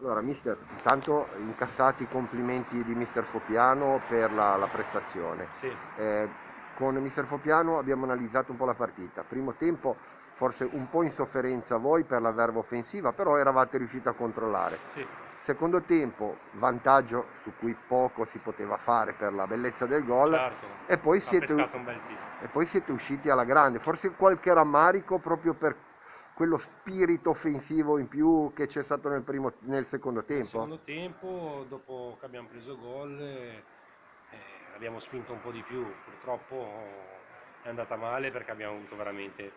Allora, mister, intanto incassati i complimenti di mister Fopiano per la prestazione. Sì, Eh, con mister Fopiano abbiamo analizzato un po' la partita. Primo tempo forse un po' in sofferenza voi per la verve offensiva, però eravate riusciti a controllare. sì, Secondo tempo, vantaggio su cui poco si poteva fare per la bellezza del gol certo, e poi ha pescato un bel tiro. siete usciti alla grande. Forse qualche rammarico proprio per quello spirito offensivo in più che c'è stato nel secondo Nel tempo. secondo tempo, dopo che abbiamo preso gol, abbiamo spinto un po' di più. Purtroppo è andata male perché abbiamo avuto veramente,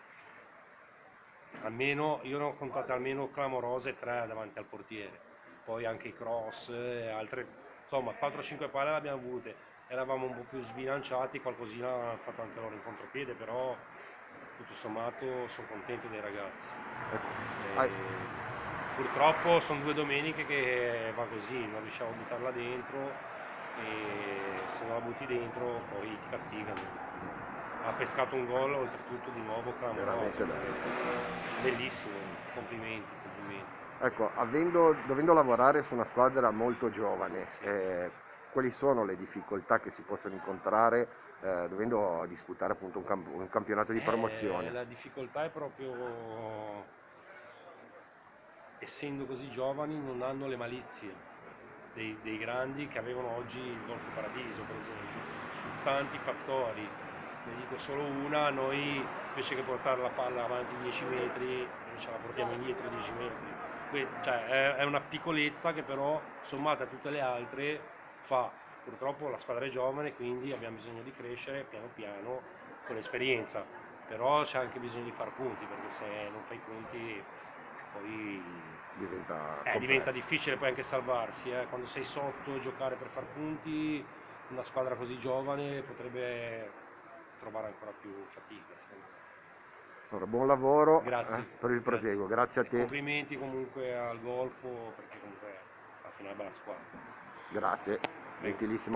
almeno, io ne ho contate almeno clamorose 3 davanti al portiere. Poi anche i cross e altre, insomma 4-5 palle le abbiamo avute. Eravamo un po' più sbilanciati, qualcosina hanno fatto anche loro in contropiede, però tutto sommato sono contento dei ragazzi. Ecco. Ah, Purtroppo sono 2 domeniche che va così, non riusciamo a buttarla dentro e se non la butti dentro poi ti castigano. Ha pescato un gol oltretutto di nuovo clamoroso, veramente bello. bellissimo, complimenti, complimenti. Ecco, dovendo lavorare su una squadra molto giovane, Sì. quali sono le difficoltà che si possono incontrare dovendo disputare appunto un campionato di promozione? La difficoltà è proprio, essendo così giovani, non hanno le malizie dei grandi che avevano oggi il Golfo Paradiso, per esempio, su tanti fattori. Ne dico solo una: noi invece che portare la palla avanti 10 metri, ce la portiamo indietro 10 metri. Cioè, è una piccolezza che però, sommata a tutte le altre, fa. Purtroppo la squadra è giovane, quindi abbiamo bisogno di crescere piano piano con l'esperienza, però c'è anche bisogno di far punti, perché se non fai punti poi Diventa diventa complesso. difficile poi anche salvarsi. Quando sei sotto, giocare per far punti, una squadra così giovane potrebbe trovare ancora più fatica, secondo me. Allora, buon lavoro Grazie, per il grazie. proseguo, grazie a E te, complimenti comunque al Golfo, perché comunque alla fine è una bella squadra. grazie, Prego. gentilissimo.